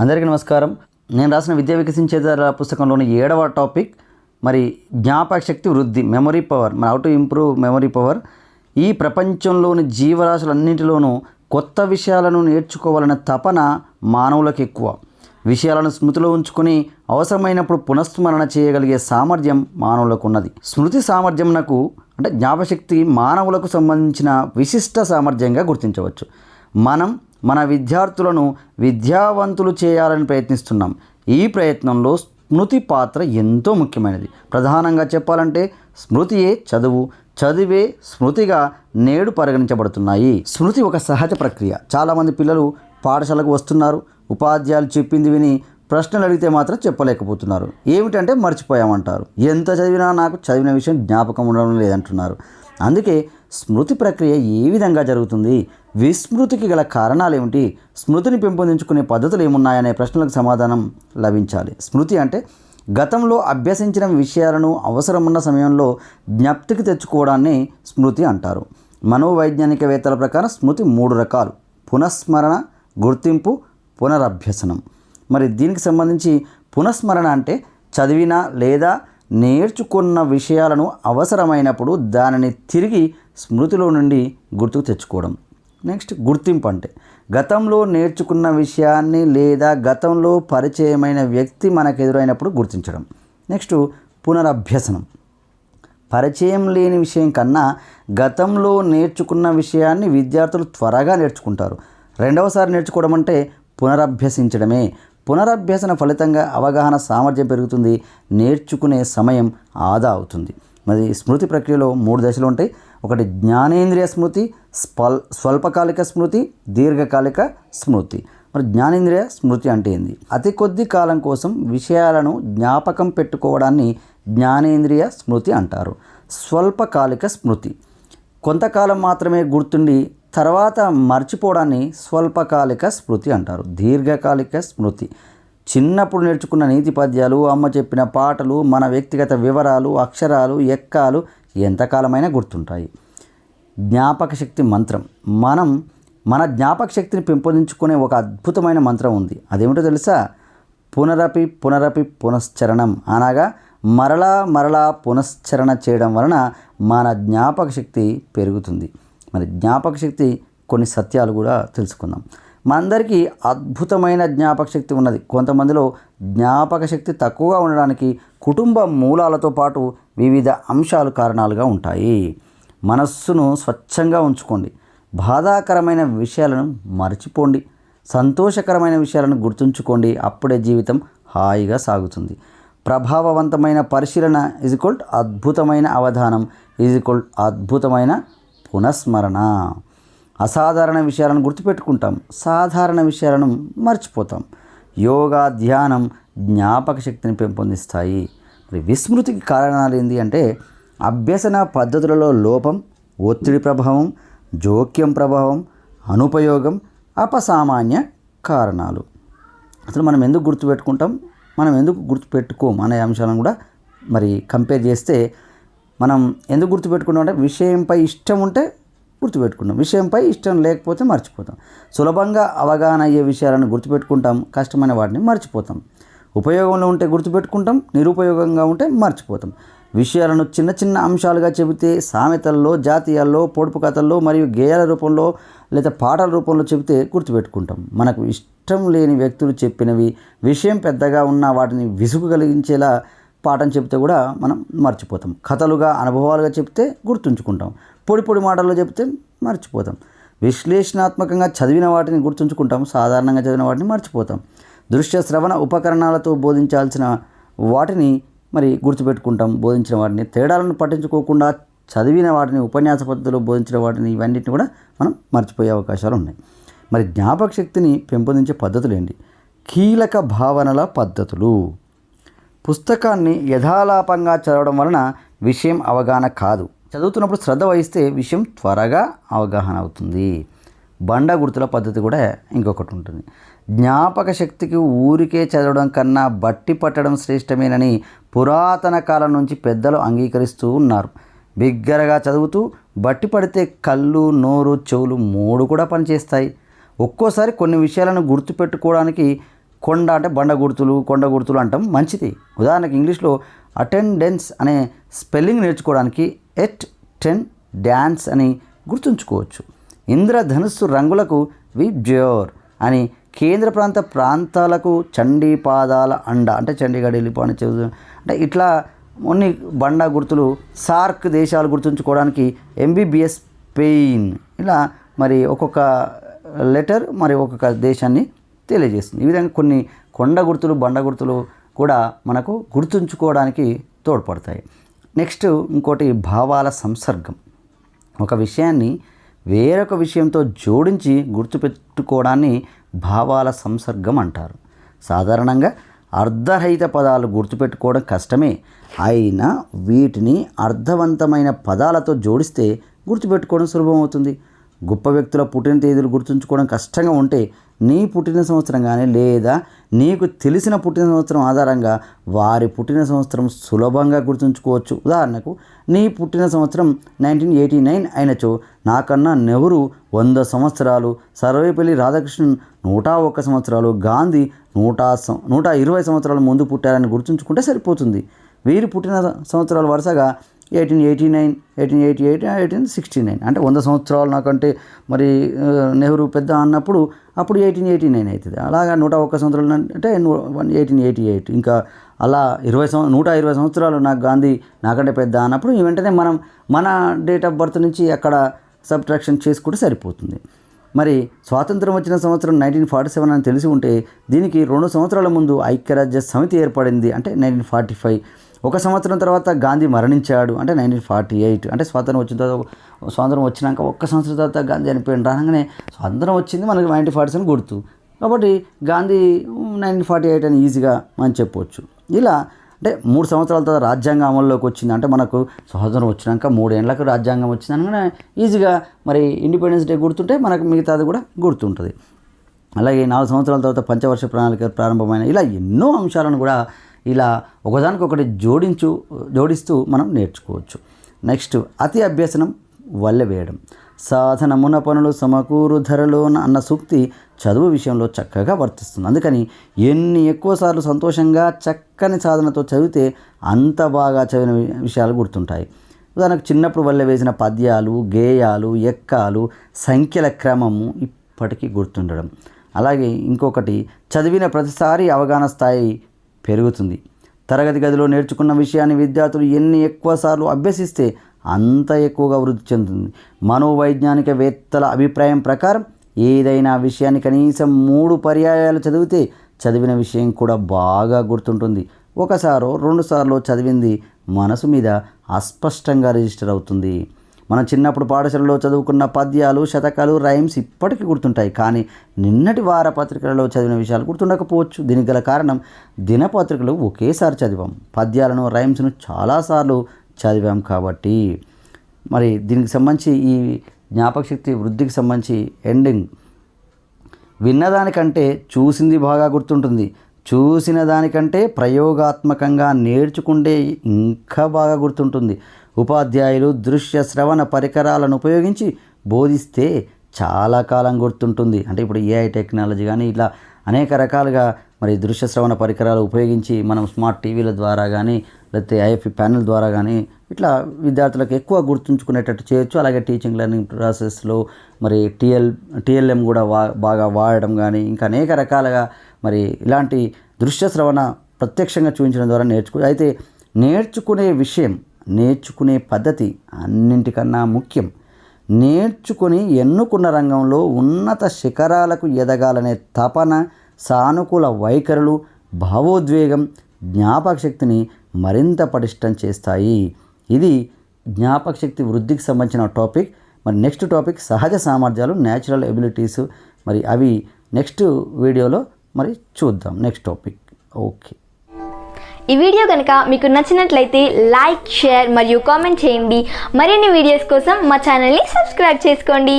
అందరికీ నమస్కారం. నేను రాసిన విద్య వికసించేదార పుస్తకంలోని 7వ టాపిక్ మరి జ్ఞాపక శక్తి వృద్ధి, memory power, how to improve memory power. ఈ ప్రపంచంలోని జీవరాశులన్నింటిలోనూ కొత్త విషయాలను నేర్చుకోవాలనే తపన మానవులకు ఎక్కువ. విషయాలను స్మృతిలో ఉంచుకొని అవసరమైనప్పుడు పునఃస్మరణ చేయగలిగే సామర్థ్యం మానవులకు ఉన్నది. స్మృతి సామర్థ్యంనకు అంటే జ్ఞాపశక్తి మానవులకు సంబంధించిన విశిష్ట సామర్థ్యంగా గుర్తించవచ్చు. మన విద్యార్థులను విద్యావంతులు చేయాలని ప్రయత్నిస్తున్నాం. ఈ ప్రయత్నంలో స్మృతి పాత్ర ఎంతో ముఖ్యమైనది. ప్రధానంగా చెప్పాలంటే స్మృతియే చదువు, చదివే స్మృతిగా నేడు పరిగణించబడుతున్నాయి. స్మృతి ఒక సహజ ప్రక్రియ. చాలామంది పిల్లలు పాఠశాలకు వస్తున్నారు, ఉపాధ్యాయులు చెప్పింది విని ప్రశ్నలు అడిగితే మాత్రం చెప్పలేకపోతున్నారు. ఏమిటంటే మర్చిపోయామంటారు. ఎంత చదివినా నాకు చదివిన విషయం జ్ఞాపకం ఉండడం లేదంటున్నారు. అందుకే స్మృతి ప్రక్రియ ఏ విధంగా జరుగుతుంది, విస్మృతికి గల కారణాలు ఏమిటి, స్మృతిని పెంపొందించుకునే పద్ధతులు ఏమున్నాయనే ప్రశ్నలకు సమాధానం లభించాలి. స్మృతి అంటే గతంలో అభ్యసించిన విషయాలను అవసరమున్న సమయంలో జ్ఞప్తికి తెచ్చుకోవడాన్ని స్మృతి అంటారు. మనోవైజ్ఞానికవేత్తల ప్రకారం స్మృతి 3 రకాలు: పునఃస్మరణ, గుర్తింపు, పునరభ్యసనం. మరి దీనికి సంబంధించి పునఃస్మరణ అంటే చదివిన లేదా నేర్చుకున్న విషయాలను అవసరమైనప్పుడు దానిని తిరిగి స్మృతిలో నుండి గుర్తుకు తెచ్చుకోవడం. నెక్స్ట్ గుర్తింపు అంటే గతంలో నేర్చుకున్న విషయాన్ని లేదా గతంలో పరిచయమైన వ్యక్తి మనకు ఎదురైనప్పుడు గుర్తించడం. నెక్స్ట్ పునరభ్యసనం, పరిచయం లేని విషయం కన్నా గతంలో నేర్చుకున్న విషయాన్ని విద్యార్థులు త్వరగా నేర్చుకుంటారు. రెండవసారి నేర్చుకోవడం అంటే పునరభ్యసించడమే. పునరభ్యసన ఫలితంగా అవగాహన సామర్థ్యం పెరుగుతుంది, నేర్చుకునే సమయం ఆదా అవుతుంది. మరి స్మృతి ప్రక్రియలో 3 దశలు ఉంటాయి. ఒకటి జ్ఞానేంద్రియ స్మృతి, స్వల్పకాలిక స్మృతి, దీర్ఘకాలిక స్మృతి. మరి జ్ఞానేంద్రియ స్మృతి అంటే ఏంది? అతి కొద్ది కాలం కోసం విషయాలను జ్ఞాపకం పెట్టుకోవడాన్ని జ్ఞానేంద్రియ స్మృతి అంటారు. స్వల్పకాలిక స్మృతి కొంతకాలం మాత్రమే గుర్తుండి తర్వాత మర్చిపోవడాన్ని స్వల్పకాలిక స్మృతి అంటారు. దీర్ఘకాలిక స్మృతి చిన్నప్పుడు నేర్చుకున్న నీతి పద్యాలు, అమ్మ చెప్పిన పాటలు, మన వ్యక్తిగత వివరాలు, అక్షరాలు, ఎక్కాలు ఎంతకాలమైనా గుర్తుంటాయి. జ్ఞాపక శక్తి మంత్రం. మన జ్ఞాపక శక్తిని పెంపొందించుకునే ఒక అద్భుతమైన మంత్రం ఉంది. అదేమిటో తెలుసా? పునరపి పునరపి పునశ్చరణం. అనగా మరలా పునశ్చరణ చేయడం వలన మన జ్ఞాపక శక్తి పెరుగుతుంది. మరి జ్ఞాపక శక్తి కొన్ని సత్యాలు కూడా తెలుసుకుందాం. మనందరికీ అద్భుతమైన జ్ఞాపక శక్తి ఉన్నది. కొంతమందిలో జ్ఞాపక శక్తి తక్కువగా ఉండడానికి కుటుంబ మూలాలతో పాటు వివిధ అంశాలు కారణాలుగా ఉంటాయి. మనస్సును స్వచ్ఛంగా ఉంచుకోండి. బాధాకరమైన విషయాలను మర్చిపోండి. సంతోషకరమైన విషయాలను గుర్తుంచుకోండి. అప్పుడే జీవితం హాయిగా సాగుతుంది. ప్రభావవంతమైన పరిశీలన = అద్భుతమైన అవధానం = అద్భుతమైన పునఃస్మరణ. అసాధారణ విషయాలను గుర్తుపెట్టుకుంటాం, సాధారణ విషయాలను మర్చిపోతాం. యోగా, ధ్యానం జ్ఞాపక శక్తిని పెంపొందిస్తాయి. మరి విస్మృతికి కారణాలు ఏంటి అంటే అభ్యసన పద్ధతులలో లోపం, ఒత్తిడి ప్రభావం, జోక్యం ప్రభావం, అనుపయోగం, అపసామాన్య కారణాలు. అసలు మనం ఎందుకు గుర్తుపెట్టుకుంటాం, మనం ఎందుకు గుర్తుపెట్టుకోం అనే అంశాలను కూడా మరి కంపేర్ చేస్తే మనం ఎందుకు గుర్తుపెట్టుకుంటాం అంటే విషయంపై ఇష్టం ఉంటే గుర్తుపెట్టుకుంటాం, విషయంపై ఇష్టం లేకపోతే మర్చిపోతాం. సులభంగా అవగాహన అయ్యే విషయాలను గుర్తుపెట్టుకుంటాం, కష్టమైన వాటిని మర్చిపోతాం. ఉపయోగంలో ఉంటే గుర్తుపెట్టుకుంటాం, నిరుపయోగంగా ఉంటే మర్చిపోతాం. విషయాలను చిన్న చిన్న అంశాలుగా చెబితే సామెతల్లో, జాతీయాల్లో, పొడుపు కథల్లో మరియు గేయాల రూపంలో లేదా పాటల రూపంలో చెబితే గుర్తుపెట్టుకుంటాం. మనకు ఇష్టం లేని వ్యక్తులు చెప్పినవి, విషయం పెద్దగా ఉన్న వాటిని విసుగు కలిగించేలా పాఠం చెప్తే కూడా మనం మర్చిపోతాం. కథలుగా, అనుభవాలుగా చెప్తే గుర్తుంచుకుంటాం. పొడి మాటల్లో చెప్తే మర్చిపోతాం. విశ్లేషణాత్మకంగా చదివిన వాటిని గుర్తుంచుకుంటాం, సాధారణంగా చదివిన వాటిని మర్చిపోతాం. దృశ్య శ్రవణ ఉపకరణాలతో బోధించాల్సిన వాటిని మరి గుర్తుపెట్టుకుంటాం, బోధించిన వాటిని. తేడాలను పట్టించుకోకుండా చదివిన వాటిని, ఉపన్యాస పద్ధతిలో బోధించిన వాటిని, ఇవన్నిటిని కూడా మనం మర్చిపోయే అవకాశాలు ఉన్నాయి. మరి జ్ఞాపక శక్తిని పెంపొందించే పద్ధతులు ఏంటి? కీలక భావనల పద్ధతులు. పుస్తకాన్ని యథాలాపంగా చదవడం వలన విషయం అవగాహన కాదు. చదువుతున్నప్పుడు శ్రద్ధ వహిస్తే విషయం త్వరగా అవగాహన అవుతుంది. బండ గుర్తుల పద్ధతి కూడా ఇంకొకటి ఉంటుంది. జ్ఞాపక శక్తికి ఊరికే చదవడం కన్నా బట్టి పట్టడం శ్రేష్టమేనని పురాతన కాలం నుంచి పెద్దలు అంగీకరిస్తూ ఉన్నారు. బిగ్గరగా చదువుతూ బట్టి పడితే కళ్ళు, నోరు, చెవులు 3 కూడా పనిచేస్తాయి. ఒక్కోసారి కొన్ని విషయాలను గుర్తుపెట్టుకోవడానికి కొండ అంటే బండ గుర్తులు, కొండ గుర్తులు అంటాం, మంచిది. ఉదాహరణకి ఇంగ్లీష్లో అటెండెన్స్ అనే స్పెల్లింగ్ నేర్చుకోవడానికి ఎట్-10 డ్యాన్స్ అని గుర్తుంచుకోవచ్చు. ఇంద్రధనుస్సు రంగులకు విబ్జ్యోర్ అని, కేంద్ర ప్రాంతాలకు చండీ పాదాల అండ అంటే చండీగఢ్ వెళ్ళిపోని అంటే ఇట్లా కొన్ని బండ గుర్తులు. సార్క్ దేశాలు గుర్తుంచుకోవడానికి ఎంబీబీఎస్ పెయిన్. ఇలా మరి ఒక్కొక్క లెటర్ మరి ఒక్కొక్క దేశాన్ని తెలియజేస్తుంది. ఈ విధంగా కొన్ని కొండ గుర్తులు, బండ గుర్తులు కూడా మనకు గుర్తుంచుకోవడానికి తోడ్పడతాయి. నెక్స్ట్ ఇంకోటి భావాల సంసర్గం. ఒక విషయాన్ని వేరొక విషయంతో జోడించి గుర్తుపెట్టుకోవడాన్ని భావాల సంసర్గం అంటారు. సాధారణంగా అర్ధరహిత పదాలు గుర్తుపెట్టుకోవడం కష్టమే, అయినా వీటిని అర్థవంతమైన పదాలతో జోడిస్తే గుర్తుపెట్టుకోవడం సులభం అవుతుంది. గొప్ప వ్యక్తుల పుట్టిన తేదీలు గుర్తుంచుకోవడం కష్టంగా ఉంటే నీ పుట్టిన సంవత్సరం కానీ లేదా నీకు తెలిసిన పుట్టిన సంవత్సరం ఆధారంగా వారి పుట్టిన సంవత్సరం సులభంగా గుర్తుంచుకోవచ్చు. ఉదాహరణకు నీ పుట్టిన సంవత్సరం 1989 అయినచో నాకన్నా నెహ్రూ 100 సంవత్సరాలు, సర్వేపల్లి రాధాకృష్ణన్ 101 సంవత్సరాలు, గాంధీ 120 సంవత్సరాల ముందు పుట్టారని గుర్తుంచుకుంటే సరిపోతుంది. వీరి పుట్టిన సంవత్సరాలు వరుసగా 1889, 1888, 1869 అంటే 100 సంవత్సరాలు నాకంటే మరి నెహ్రూ పెద్ద అన్నప్పుడు అప్పుడు 1889 అవుతుంది. అలాగా 101 సంవత్సరాలు అంటే 1888. ఇంకా అలా 120 సంవత్సరాలు నాకు గాంధీ నాకంటే పెద్ద అన్నప్పుడు వెంటనే మనం మన డేట్ ఆఫ్ బర్త్ నుంచి అక్కడ సబ్ట్రాక్షన్ చేసుకుంటే సరిపోతుంది. మరి స్వాతంత్రం వచ్చిన సంవత్సరం 1947 అని తెలిసి ఉంటే దీనికి 2 సంవత్సరాల ముందు ఐక్యరాజ్య సమితి ఏర్పడింది అంటే 1945. 1 సంవత్సరం తర్వాత గాంధీ మరణించాడు అంటే 1948. అంటే స్వాతంత్రం వచ్చినాక 1 సంవత్సరం తర్వాత గాంధీ చనిపోయాడు. రాగానే స్వాతంత్రం వచ్చింది మనకి 1947 గుర్తు, కాబట్టి గాంధీ 1948 అని ఈజీగా మనం చెప్పవచ్చు. ఇలా అంటే 3 సంవత్సరాల తర్వాత రాజ్యాంగం అమల్లోకి వచ్చింది అంటే మనకు స్వాతంత్రం వచ్చినాక 3 ఏళ్ళకు రాజ్యాంగం వచ్చింది అనగానే ఈజీగా మరి ఇండిపెండెన్స్ డే గుర్తుంటే మనకు మిగతాది కూడా గుర్తుంటుంది. అలాగే 4 సంవత్సరాల తర్వాత పంచవర్ష ప్రణాళిక ప్రారంభమైన ఇలా ఎన్నో అంశాలను కూడా ఇలా ఒకదానికొకటి జోడిస్తూ మనం నేర్చుకోవచ్చు. నెక్స్ట్ అతి అభ్యసనం వల్లె వేయడం. సాధనమున పనులు సమకూరు ధరలోన అన్న సూక్తి చదువు విషయంలో చక్కగా వర్తిస్తుంది. అందుకని ఎన్ని ఎక్కువసార్లు సంతోషంగా చక్కని సాధనతో చదివితే అంత బాగా చదివిన విషయాలు గుర్తుంటాయి. ఉదాహరణకు చిన్నప్పుడు వల్లె వేసిన పద్యాలు, గేయాలు, ఎక్కాలు, సంఖ్యల క్రమము ఇప్పటికీ గుర్తుండడం. అలాగే ఇంకొకటి చదివిన ప్రతిసారి అవగాహన స్థాయి పెరుగుతుంది. తరగతి గదిలో నేర్చుకున్న విషయాన్ని విద్యార్థులు ఎన్ని ఎక్కువసార్లు అభ్యసిస్తే అంత ఎక్కువగా వృద్ధి చెందుతుంది. మనోవైజ్ఞానికవేత్తల అభిప్రాయం ప్రకారం ఏదైనా విషయాన్ని కనీసం 3 పర్యాయాలు చదివితే చదివిన విషయం కూడా బాగా గుర్తుంటుంది. 1 సారో 2 సార్లు చదివింది మనసు మీద అస్పష్టంగా రిజిస్టర్ అవుతుంది. మనం చిన్నప్పుడు పాఠశాలలో చదువుకున్న పద్యాలు, శతకాలు, రైమ్స్ ఇప్పటికీ గుర్తుంటాయి, కానీ నిన్నటి వారపత్రికలలో చదివిన విషయాలు గుర్తుండకపోవచ్చు. దీనికి గల కారణం దినపత్రికలు ఒకేసారి చదివాం, పద్యాలను, రైమ్స్ను చాలాసార్లు చదివాం కాబట్టి. మరి దీనికి సంబంధించి ఈ జ్ఞాపకశక్తి వృద్ధికి సంబంధించి ఎండింగ్, విన్నదానికంటే చూసింది బాగా గుర్తుంటుంది, చూసిన దానికంటే ప్రయోగాత్మకంగా నేర్చుకుంటే ఇంకా బాగా గుర్తుంటుంది. ఉపాధ్యాయులు దృశ్య శ్రవణ పరికరాలను ఉపయోగించి బోధిస్తే చాలా కాలం గుర్తుంటుంది. అంటే ఇప్పుడు ఏఐ టెక్నాలజీ కానీ ఇట్లా అనేక రకాలుగా మరి దృశ్య శ్రవణ పరికరాలు ఉపయోగించి మనం స్మార్ట్ టీవీల ద్వారా కానీ లేకపోతే ఐఎఫ్ఈ ప్యానెల్ ద్వారా కానీ ఇట్లా విద్యార్థులకు ఎక్కువ గుర్తుంచుకునేటట్టు చేయొచ్చు. అలాగే టీచింగ్ లెర్నింగ్ ప్రాసెస్లో మరి టీఎల్ఎం కూడా బాగా వాడడం కానీ ఇంకా అనేక రకాలుగా మరి ఇలాంటి దృశ్య శ్రవణ ప్రత్యక్షంగా చూపించడం ద్వారా అయితే నేర్చుకునే విషయం, నేర్చుకునే పద్ధతి అన్నింటికన్నా ముఖ్యం. నేర్చుకుని ఎన్నుకున్న రంగంలో ఉన్నత శిఖరాలకు ఎదగాలనే తపన, సానుకూల వైఖరులు, భావోద్వేగం జ్ఞాపకశక్తిని మరింత పటిష్టం చేస్తాయి. ఇది జ్ఞాపకశక్తి వృద్ధికి సంబంధించిన టాపిక్. మరి నెక్స్ట్ టాపిక్ సహజ సామర్థ్యాలు, న్యాచురల్ ఎబిలిటీస్. మరి అవి నెక్స్ట్ వీడియోలో మరి చూద్దాం. Next topic. ఓకే. ఈ వీడియో కనుక మీకు నచ్చినట్లయితే లైక్, షేర్ మరియు కామెంట్ చేయండి. మరిన్ని వీడియోస్ కోసం మా ఛానల్ని సబ్స్క్రైబ్ చేసుకోండి.